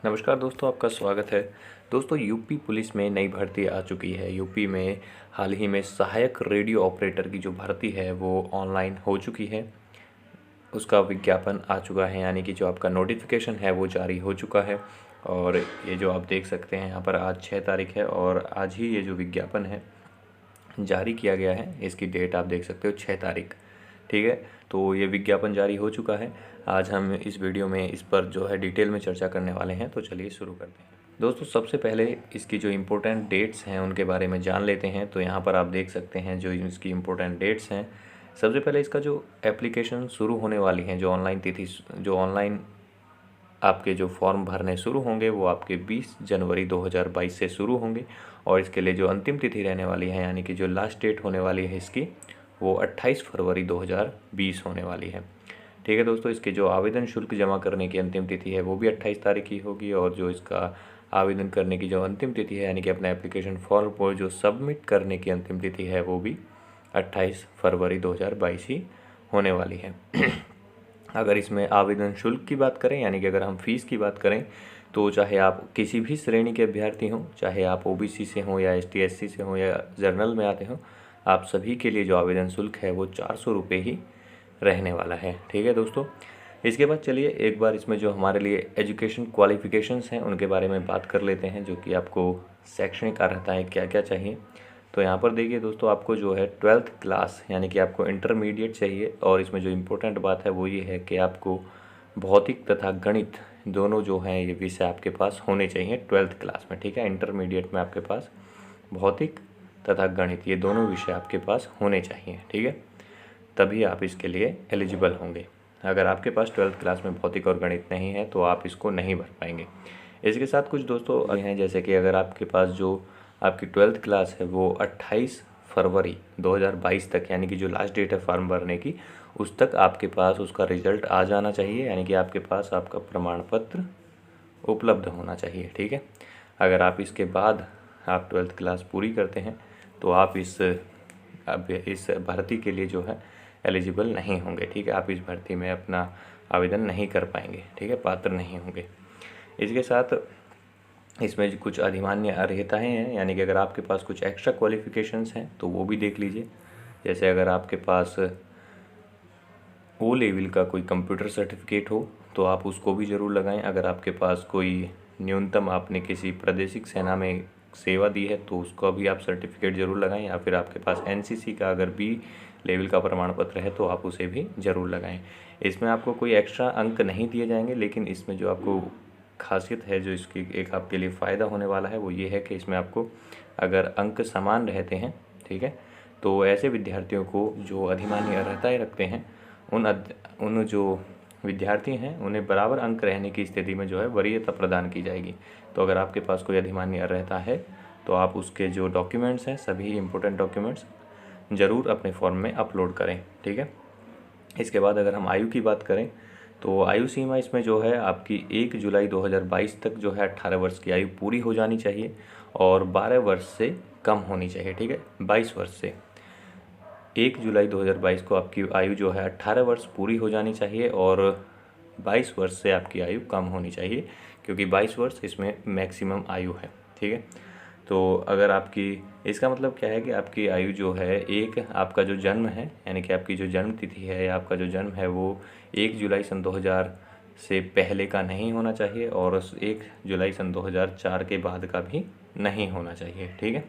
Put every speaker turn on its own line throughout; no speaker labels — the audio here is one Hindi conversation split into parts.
नमस्कार दोस्तों, आपका स्वागत है। दोस्तों, यूपी पुलिस में नई भर्ती आ चुकी है। यूपी में हाल ही में सहायक रेडियो ऑपरेटर की जो भर्ती है वो ऑनलाइन हो चुकी है। उसका विज्ञापन आ चुका है, यानी कि जो आपका नोटिफिकेशन है वो जारी हो चुका है। और ये जो आप देख सकते हैं यहाँ पर आज 6 तारीख है और आज ही ये जो विज्ञापन है जारी किया गया है। इसकी डेट आप देख सकते हो 6 तारीख। ठीक है, तो ये विज्ञापन जारी हो चुका है। आज हम इस वीडियो में इस पर जो है डिटेल में चर्चा करने वाले हैं, तो चलिए शुरू करते हैं। दोस्तों, सबसे पहले इसकी जो इम्पोर्टेंट डेट्स हैं उनके बारे में जान लेते हैं। तो यहाँ पर आप देख सकते हैं जो इसकी इम्पोर्टेंट डेट्स हैं। सबसे पहले इसका जो एप्लीकेशन शुरू होने वाली हैं, जो ऑनलाइन आपके जो फॉर्म भरने शुरू होंगे वो आपके 20 जनवरी 2022 से शुरू होंगे। और इसके लिए जो अंतिम तिथि रहने वाली है, यानी कि जो लास्ट डेट होने वाली है इसकी, वो 28 फरवरी 2020 होने वाली है। ठीक है दोस्तों, इसके जो आवेदन शुल्क जमा करने की अंतिम तिथि है वो भी 28 तारीख की होगी। और जो इसका आवेदन करने की जो अंतिम तिथि है, यानी कि अपना एप्लीकेशन फॉर्म को जो सबमिट करने की अंतिम तिथि है, वो भी 28 फरवरी 2022 ही होने वाली है। अगर इसमें आवेदन शुल्क की बात करें, यानी कि अगर हम फीस की बात करें, तो चाहे आप किसी भी श्रेणी के अभ्यर्थी हों, चाहे आप ओबीसी से हों या एसटी एससी से हों या जर्नल में आते हों, आप सभी के लिए जो आवेदन शुल्क है वो 400 रुपये ही रहने वाला है। ठीक है दोस्तों, इसके बाद चलिए एक बार इसमें जो हमारे लिए एजुकेशन क्वालिफ़िकेशंस हैं उनके बारे में बात कर लेते हैं, जो कि आपको शैक्षणिक अर्हता है क्या क्या चाहिए। तो यहाँ पर देखिए दोस्तों, आपको जो है 12th क्लास यानी कि आपको इंटरमीडिएट चाहिए। और इसमें जो इम्पोर्टेंट बात है वो ये है कि आपको भौतिक तथा गणित दोनों जो हैं ये विषय आपके पास होने चाहिए 12th क्लास में। ठीक है, इंटरमीडिएट में आपके पास भौतिक तथा गणित ये दोनों विषय आपके पास होने चाहिए। ठीक है, तभी आप इसके लिए एलिजिबल होंगे। अगर आपके पास 12th क्लास में भौतिक और गणित नहीं है तो आप इसको नहीं भर पाएंगे। इसके साथ कुछ दोस्तों हैं, जैसे कि अगर आपके पास जो आपकी 12th क्लास है वो 28 फरवरी 2022 तक, यानी कि जो लास्ट डेट है फॉर्म भरने की, उस तक आपके पास उसका रिजल्ट आ जाना चाहिए, यानी कि आपके पास आपका प्रमाण पत्र उपलब्ध होना चाहिए। ठीक है, अगर आप इसके बाद आप 12th क्लास पूरी करते हैं तो आप इस भर्ती के लिए जो है एलिजिबल नहीं होंगे। ठीक है, आप इस भर्ती में अपना आवेदन नहीं कर पाएंगे। ठीक है, पात्र नहीं होंगे। इसके साथ इसमें कुछ अधिमान्य अर्हताएँ हैं, यानी कि अगर आपके पास कुछ एक्स्ट्रा क्वालिफ़िकेशंस हैं तो वो भी देख लीजिए। जैसे अगर आपके पास ओ लेवल का कोई कंप्यूटर सर्टिफिकेट हो तो आप उसको भी ज़रूर लगाएं। अगर आपके पास कोई न्यूनतम आपने किसी प्रादेशिक सेना में सेवा दी है तो उसका भी आप सर्टिफिकेट ज़रूर लगाएं। या फिर आपके पास एनसीसी का अगर बी लेवल का प्रमाण पत्र है तो आप उसे भी ज़रूर लगाएं। इसमें आपको कोई एक्स्ट्रा अंक नहीं दिए जाएंगे, लेकिन इसमें जो आपको खासियत है, जो इसकी एक आपके लिए फ़ायदा होने वाला है, वो ये है कि इसमें आपको अगर अंक समान रहते हैं, ठीक है, तो ऐसे विद्यार्थियों को जो अधिमान्य अर्हताएँ रखते हैं उन जो विद्यार्थी हैं उन्हें बराबर अंक रहने की स्थिति में जो है वरीयता प्रदान की जाएगी। तो अगर आपके पास कोई अधिमान्य अर्हता है तो आप उसके जो डॉक्यूमेंट्स हैं, सभी इम्पोर्टेंट डॉक्यूमेंट्स ज़रूर अपने फॉर्म में अपलोड करें। ठीक है, इसके बाद अगर हम आयु की बात करें तो आयु सीमा इसमें जो है आपकी 1 जुलाई 2022 तक जो है 18 वर्ष की आयु पूरी हो जानी चाहिए और 12 वर्ष से कम होनी चाहिए। ठीक है, 22 वर्ष से 1 जुलाई 2022 को आपकी आयु जो है 18 वर्ष पूरी हो जानी चाहिए और 22 वर्ष से आपकी आयु कम होनी चाहिए, क्योंकि 22 वर्ष इसमें मैक्सिमम आयु है। ठीक है, तो अगर आपकी, इसका मतलब क्या है कि आपकी आयु जो है, एक आपका जो जन्म है, यानी कि आपकी जो जन्म तिथि है या आपका जो जन्म है वो 1 जुलाई सन 2000 से पहले का नहीं होना चाहिए और 1 जुलाई सन 2004 के बाद का भी नहीं होना चाहिए। ठीक है,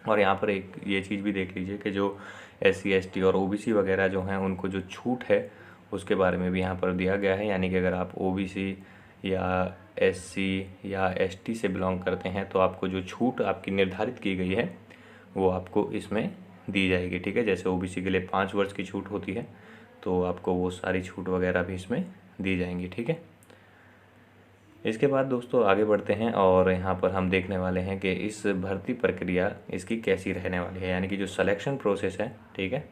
और यहाँ पर एक ये चीज़ भी देख लीजिए कि जो SC ST और OBC वगैरह जो हैं उनको जो छूट है उसके बारे में भी यहाँ पर दिया गया है। यानी कि अगर आप OBC या SC या ST से बिलोंग करते हैं तो आपको जो छूट आपकी निर्धारित की गई है वो आपको इसमें दी जाएगी। ठीक है, जैसे OBC के लिए 5 वर्ष की छूट होती है तो आपको वो सारी छूट वगैरह भी इसमें दी जाएंगी। ठीक है, इसके बाद दोस्तों आगे बढ़ते हैं और यहाँ पर हम देखने वाले हैं कि इस भर्ती प्रक्रिया इसकी कैसी रहने वाली है, यानी कि जो सिलेक्शन प्रोसेस है। ठीक है,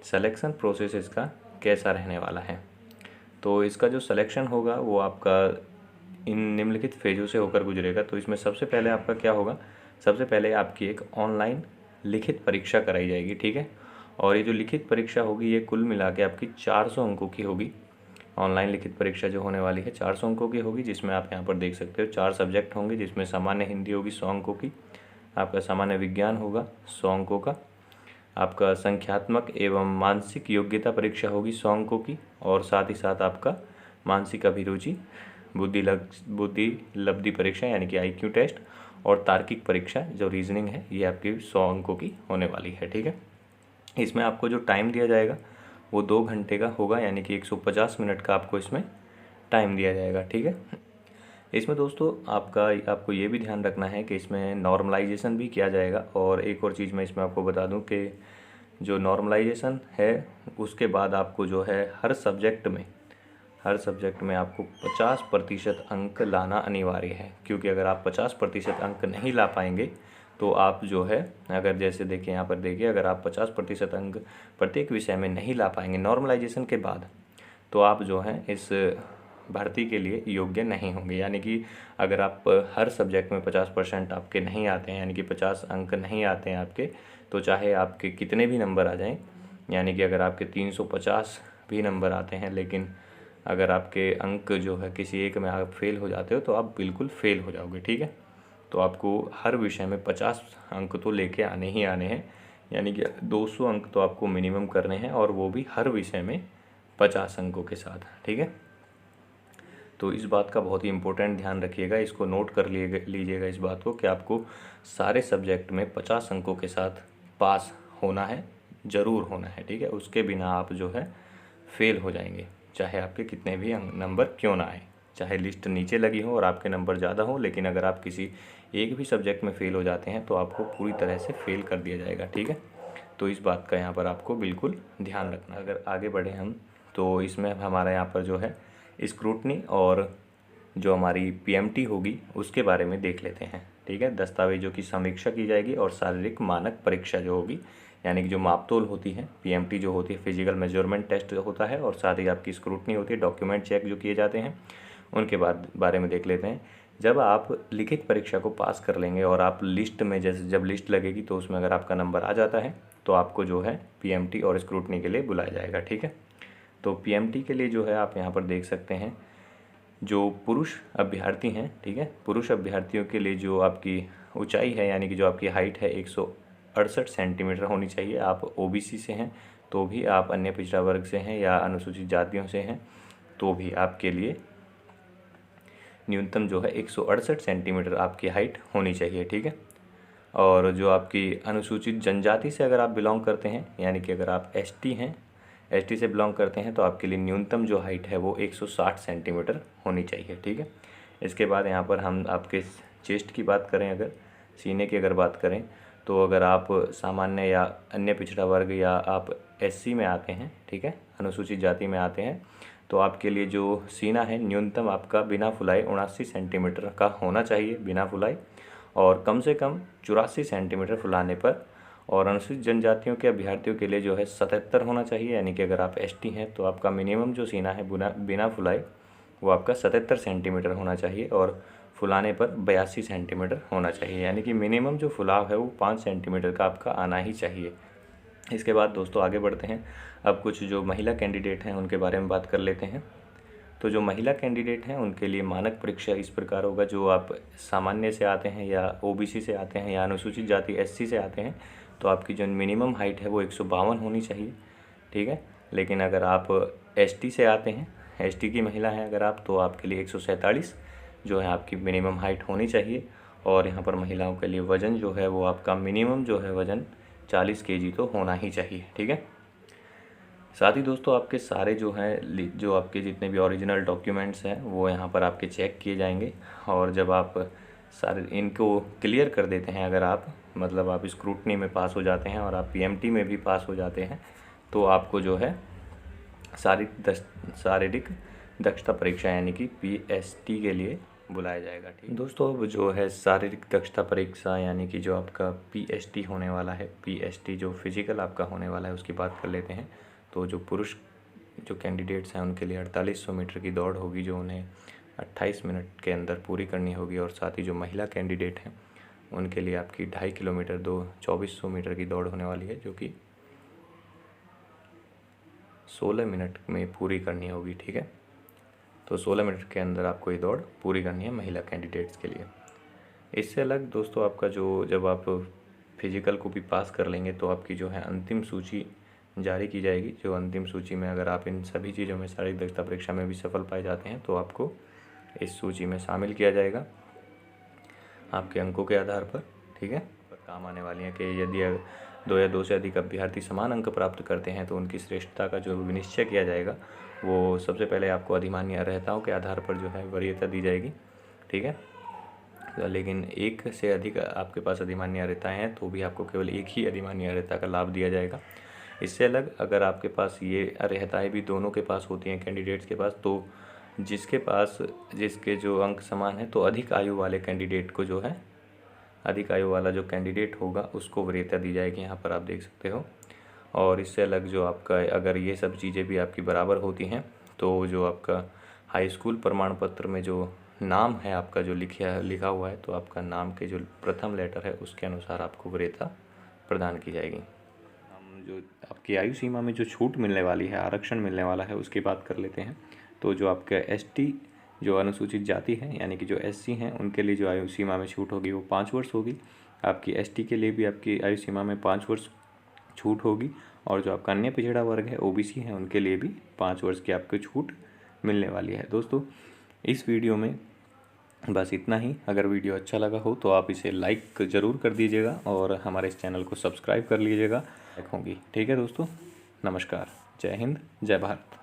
सिलेक्शन प्रोसेस इसका कैसा रहने वाला है। तो इसका जो सिलेक्शन होगा वो आपका इन निम्नलिखित फेजों से होकर गुजरेगा। तो इसमें सबसे पहले आपका क्या होगा, सबसे पहले आपकी एक ऑनलाइन लिखित परीक्षा कराई जाएगी। ठीक है, और ये जो लिखित परीक्षा होगी ये कुल मिला के आपकी 400 अंकों की होगी। ऑनलाइन लिखित परीक्षा जो होने वाली है 400 अंकों की होगी, जिसमें आप यहाँ पर देख सकते हो 4 सब्जेक्ट होंगे, जिसमें सामान्य हिंदी होगी 100 अंकों की, आपका सामान्य विज्ञान होगा 100 अंकों का, आपका संख्यात्मक एवं मानसिक योग्यता परीक्षा होगी 100 अंकों की, और साथ ही साथ आपका मानसिक अभिरुचि बुद्धि लब्धि परीक्षा यानी कि IQ टेस्ट और तार्किक परीक्षा जो रीजनिंग है ये आपकी 100 अंकों की होने वाली है। ठीक है, इसमें आपको जो टाइम दिया जाएगा वो 2 घंटे का होगा, यानी कि 150 मिनट का आपको इसमें टाइम दिया जाएगा। ठीक है, इसमें दोस्तों आपको ये भी ध्यान रखना है कि इसमें नॉर्मलाइजेशन भी किया जाएगा। और एक और चीज़ मैं इसमें आपको बता दूं कि जो नॉर्मलाइजेशन है उसके बाद आपको जो है हर सब्जेक्ट में आपको 50% अंक लाना अनिवार्य है, क्योंकि अगर आप 50% अंक नहीं ला पाएंगे तो आप जो है, अगर जैसे देखिए यहाँ पर देखिए, अगर आप 50% अंक प्रत्येक विषय में नहीं ला पाएंगे नॉर्मलाइजेशन के बाद, तो आप जो है इस भर्ती के लिए योग्य नहीं होंगे। यानी कि अगर आप हर सब्जेक्ट में 50% आपके नहीं आते हैं, यानी कि 50 अंक नहीं आते हैं आपके, तो चाहे आपके कितने भी नंबर आ जाएं, यानी कि अगर आपके 350 भी नंबर आते हैं, लेकिन अगर आपके अंक जो है किसी एक में आप फेल हो जाते हो तो आप बिल्कुल फेल हो जाओगे। ठीक है, तो आपको हर विषय में 50 अंक तो लेके आने ही आने हैं, यानी कि 200 अंक तो आपको मिनिमम करने हैं, और वो भी हर विषय में 50 अंकों के साथ। ठीक है, तो इस बात का बहुत ही इम्पोर्टेंट ध्यान रखिएगा, इसको नोट कर लीजिएगा इस बात को कि आपको सारे सब्जेक्ट में 50 अंकों के साथ पास होना है, ज़रूर होना है। ठीक है, उसके बिना आप जो है फेल हो जाएंगे, चाहे आपके कितने भी नंबर क्यों ना आए, चाहे लिस्ट नीचे लगी हो और आपके नंबर ज़्यादा हो, लेकिन अगर आप किसी एक भी सब्जेक्ट में फ़ेल हो जाते हैं तो आपको पूरी तरह से फ़ेल कर दिया जाएगा। ठीक है, तो इस बात का यहाँ पर आपको बिल्कुल ध्यान रखना। अगर आगे बढ़े हम, तो इसमें हमारा यहाँ पर जो है स्क्रूटनी और जो हमारी PMT होगी उसके बारे में देख लेते हैं। ठीक है, दस्तावेजों की समीक्षा की जाएगी और शारीरिक मानक परीक्षा जो होगी, यानी कि जो मापतोल होती है, PMT जो होती है फिजिकल मेजरमेंट टेस्ट होता है, और साथ ही आपकी स्क्रूटनी होती है, डॉक्यूमेंट चेक जो किए जाते हैं, उनके बारे में देख लेते हैं। जब आप लिखित परीक्षा को पास कर लेंगे और आप लिस्ट में, जैसे जब लिस्ट लगेगी तो उसमें अगर आपका नंबर आ जाता है तो आपको जो है PMT और स्क्रूटनी के लिए बुलाया जाएगा। ठीक है, तो PMT के लिए जो है आप यहाँ पर देख सकते हैं जो पुरुष अभ्यर्थी हैं, ठीक है, पुरुष अभ्यर्थियों के लिए जो आपकी ऊंचाई है, यानी कि जो आपकी हाइट है 168 सेंटीमीटर होनी चाहिए। आप OBC से हैं तो भी, आप अन्य पिछड़ा वर्ग से हैं या अनुसूचित जातियों से हैं तो भी आपके लिए न्यूनतम जो है 168 सेंटीमीटर आपकी हाइट होनी चाहिए। ठीक है, और जो आपकी अनुसूचित जनजाति से अगर आप बिलोंग करते हैं, यानी कि अगर आप ST हैं, ST से बिलोंग करते हैं, तो आपके लिए न्यूनतम जो हाइट है वो 160 सेंटीमीटर होनी चाहिए। ठीक है, इसके बाद यहाँ पर हम आपके चेस्ट की बात करें, अगर सीने की अगर बात करें, तो अगर आप सामान्य या अन्य पिछड़ा वर्ग या आप SC में आते हैं, ठीक है, अनुसूचित जाति में आते हैं, तो आपके लिए जो सीना है न्यूनतम आपका बिना फुलाई 79 सेंटीमीटर का होना चाहिए बिना फुलाई, और कम से कम 84 सेंटीमीटर फुलाने पर। और अनुसूचित जनजातियों के अभ्यर्थियों के लिए जो है 77 होना चाहिए, यानी कि अगर आप ST हैं तो आपका मिनिमम जो सीना है बिना फुलाई वो आपका 77 सेंटीमीटर होना चाहिए, और फुलाने पर 82 सेंटीमीटर होना चाहिए, यानी कि मिनिमम जो फुलाव है वो 5 सेंटीमीटर का आपका आना ही चाहिए। इसके बाद दोस्तों आगे बढ़ते हैं, अब कुछ जो महिला कैंडिडेट हैं उनके बारे में बात कर लेते हैं। तो जो महिला कैंडिडेट हैं उनके लिए मानक परीक्षा इस प्रकार होगा, जो आप सामान्य से आते हैं या OBC से आते हैं या अनुसूचित जाति SC से आते हैं, तो आपकी जो मिनिमम हाइट है वो 152 होनी चाहिए। ठीक है, लेकिन अगर आप ST से आते हैं, ST की महिला हैं अगर आप, तो आपके लिए 147 जो है आपकी मिनिमम हाइट होनी चाहिए। और यहाँ पर महिलाओं के लिए वज़न जो है वो आपका मिनिमम जो है वज़न 40 kg तो होना ही चाहिए। ठीक है, साथ ही दोस्तों आपके सारे जो हैं, जो आपके जितने भी ओरिजिनल डॉक्यूमेंट्स हैं वो यहाँ पर आपके चेक किए जाएंगे, और जब आप सारे इनको क्लियर कर देते हैं, अगर आप मतलब आप स्क्रूटनी में पास हो जाते हैं और आप PMT में भी पास हो जाते हैं, तो आपको जो है शारीरिक दक्षता परीक्षा यानी कि PST के लिए बुलाया जाएगा। ठीक दोस्तों, अब जो है शारीरिक दक्षता परीक्षा यानी कि जो आपका PST होने वाला है, PST जो फिजिकल आपका होने वाला है उसकी बात कर लेते हैं। तो जो पुरुष जो कैंडिडेट्स हैं उनके लिए 4800 मीटर की दौड़ होगी, जो उन्हें 28 मिनट के अंदर पूरी करनी होगी, और साथ ही जो महिला कैंडिडेट हैं उनके लिए आपकी 2.5 किलोमीटर 2400 मीटर की दौड़ होने वाली है, जो कि 16 मिनट में पूरी करनी होगी। ठीक है, तो 16 मिनट के अंदर आपको ये दौड़ पूरी करनी है महिला कैंडिडेट्स के लिए। इससे अलग दोस्तों आपका जो जब आप फिजिकल को भी पास कर लेंगे तो आपकी जो है अंतिम सूची जारी की जाएगी। जो अंतिम सूची में अगर आप इन सभी चीज़ों में शारीरिक दक्षता परीक्षा में भी सफल पाए जाते हैं तो आपको इस सूची में शामिल किया जाएगा आपके अंकों के आधार पर। ठीक है, काम आने वाली है कि यदि 2 या 2 से अधिक अभ्यर्थी समान अंक प्राप्त करते हैं तो उनकी श्रेष्ठता का जो विनिश्चय किया जाएगा वो सबसे पहले आपको अधिमान्य अर्हताओं के आधार पर जो है वरीयता दी जाएगी। ठीक है, लेकिन 1 से अधिक आपके पास अधिमान्य अर्हताएँ हैं तो भी आपको केवल एक ही अधिमान्य अर्हता का लाभ दिया जाएगा। इससे अलग अगर आपके पास ये अर्हताएँ भी दोनों के पास होती हैं कैंडिडेट्स के पास, तो जिसके जो अंक समान है तो अधिक आयु वाले कैंडिडेट को जो है अधिक आयु वाला जो कैंडिडेट होगा उसको वरीयता दी जाएगी, यहाँ पर आप देख सकते हो। और इससे अलग जो आपका अगर ये सब चीज़ें भी आपकी बराबर होती हैं तो जो आपका हाई स्कूल प्रमाण पत्र में जो नाम है आपका जो लिखा हुआ है तो आपका नाम के जो प्रथम लेटर है उसके अनुसार आपको वरीयता प्रदान की जाएगी। हम जो आपकी आयु सीमा में जो छूट मिलने वाली है, आरक्षण मिलने वाला है, उसकी बात कर लेते हैं। तो जो आपका एसटी जो अनुसूचित जाति है यानी कि जो एससी हैं उनके लिए जो आयु सीमा में छूट होगी वो 5 वर्ष होगी। आपकी एसटी के लिए भी आपकी आयु सीमा में 5 वर्ष छूट होगी। और जो आपका अन्य पिछड़ा वर्ग है ओबीसी है उनके लिए भी 5 वर्ष की आपको छूट मिलने वाली है। दोस्तों इस वीडियो में बस इतना ही। अगर वीडियो अच्छा लगा हो तो आप इसे लाइक ज़रूर कर दीजिएगा और हमारे इस चैनल को सब्सक्राइब कर लीजिएगा। होंगी ठीक है दोस्तों, नमस्कार, जय हिंद, जय भारत।